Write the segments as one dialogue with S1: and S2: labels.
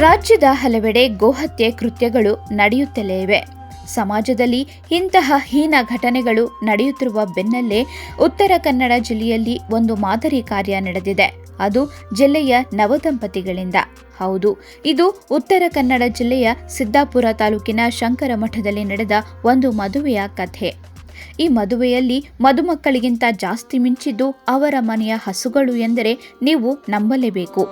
S1: ರಾಜ್ಯದ ಹಲವೆಡೆ ಗೋಹತ್ಯೆ ಕೃತ್ಯಗಳು ನಡೆಯುತ್ತಲೇ ಇವೆ. ಸಮಾಜದಲ್ಲಿ ಇಂತಹ ಹೀನ ಘಟನೆಗಳು ನಡೆಯುತ್ತಿರುವ ಬೆನ್ನಲ್ಲೇ ಉತ್ತರ ಕನ್ನಡ ಜಿಲ್ಲೆಯಲ್ಲಿ ಒಂದು ಮಾದರಿ ಕಾರ್ಯ ನಡೆದಿದೆ. ಅದು ಜಿಲ್ಲೆಯ ನವದಂಪತಿಗಳಿಂದ. ಹೌದು, ಇದು ಉತ್ತರ ಕನ್ನಡ ಜಿಲ್ಲೆಯ ಸಿದ್ದಾಪುರ ತಾಲೂಕಿನ ಶಂಕರಮಠದಲ್ಲಿ ನಡೆದ ಒಂದು ಮದುವೆಯ ಕಥೆ. ಈ ಮದುವೆಯಲ್ಲಿ ಮದುಮಕ್ಕಳಿಗಿಂತ ಜಾಸ್ತಿ ಮಿಂಚಿದ್ದು ಅವರ ಮನೆಯ ಹಸುಗಳು ಎಂದರೆ ನೀವು ನಂಬಲೇಬೇಕು.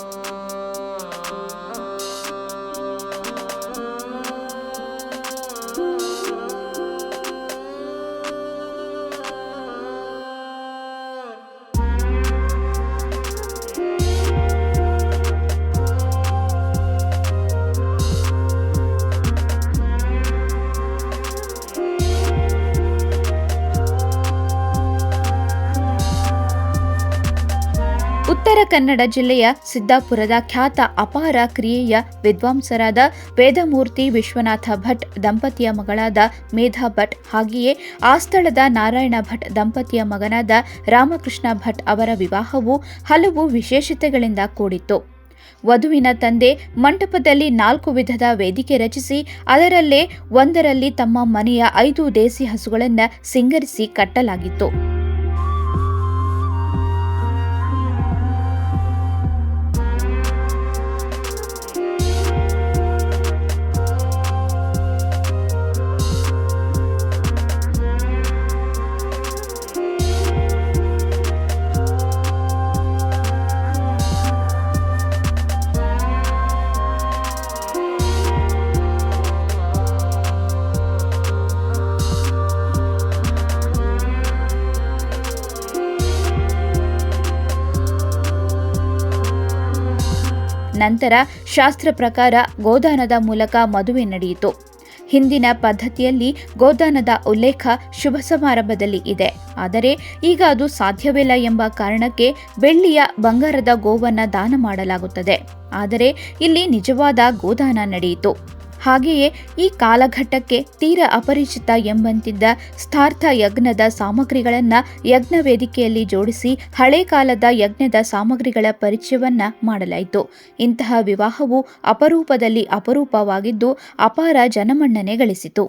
S1: ಉತ್ತರ ಕನ್ನಡ ಜಿಲ್ಲೆಯ ಸಿದ್ದಾಪುರದ ಖ್ಯಾತ ಅಪಾರ ಕ್ರಿಯೆಯ ವಿದ್ವಾಂಸರಾದ ವೇದಮೂರ್ತಿ ವಿಶ್ವನಾಥ ಭಟ್ ದಂಪತಿಯ ಮಗಳಾದ ಮೇಧಾ ಭಟ್, ಹಾಗೆಯೇ ಆ ಸ್ಥಳದ ನಾರಾಯಣ ಭಟ್ ದಂಪತಿಯ ಮಗನಾದ ರಾಮಕೃಷ್ಣ ಭಟ್ ಅವರ ವಿವಾಹವು ಹಲವು ವಿಶೇಷತೆಗಳಿಂದ ಕೂಡಿತ್ತು. ವಧುವಿನ ತಂದೆ ಮಂಟಪದಲ್ಲಿ 4 ವಿಧದ ವೇದಿಕೆ ರಚಿಸಿ ಅದರಲ್ಲೇ ಒಂದರಲ್ಲಿ ತಮ್ಮ ಮನೆಯ 5 ದೇಸಿ ಹಸುಗಳನ್ನು ಸಿಂಗರಿಸಿ ಕಟ್ಟಲಾಗಿತ್ತು. ನಂತರ ಶಾಸ್ತ್ರ ಪ್ರಕಾರ ಗೋದಾನದ ಮೂಲಕ ಮದುವೆ ನಡೆಯಿತು. ಹಿಂದಿನ ಪದ್ಧತಿಯಲ್ಲಿ ಗೋದಾನದ ಉಲ್ಲೇಖ ಶುಭ ಸಮಾರಂಭದಲ್ಲಿ ಇದೆ. ಆದರೆ ಈಗ ಅದು ಸಾಧ್ಯವಿಲ್ಲ ಎಂಬ ಕಾರಣಕ್ಕೆ ಬೆಳ್ಳಿಯ, ಬಂಗಾರದ ಗೋವನ್ನು ದಾನ ಮಾಡಲಾಗುತ್ತದೆ. ಆದರೆ ಇಲ್ಲಿ ನಿಜವಾದ ಗೋದಾನ ನಡೆಯಿತು. ಹಾಗೆಯೇ ಈ ಕಾಲಘಟ್ಟಕ್ಕೆ ತೀರ ಅಪರಿಚಿತ ಎಂಬಂತಿದ್ದ ಸ್ಥಾರ್ಥ ಯಜ್ಞದ ಸಾಮಗ್ರಿಗಳನ್ನು ಯಜ್ಞ ವೇದಿಕೆಯಲ್ಲಿ ಜೋಡಿಸಿ ಹಳೆ ಕಾಲದ ಯಜ್ಞದ ಸಾಮಗ್ರಿಗಳ ಪರಿಚಯವನ್ನ ಮಾಡಲಾಯಿತು. ಇಂತಹ ವಿವಾಹವು ಅಪರೂಪದಲ್ಲಿ ಅಪರೂಪವಾಗಿದ್ದು ಅಪಾರ ಜನಮನ್ನಣೆ ಗಳಿಸಿತು.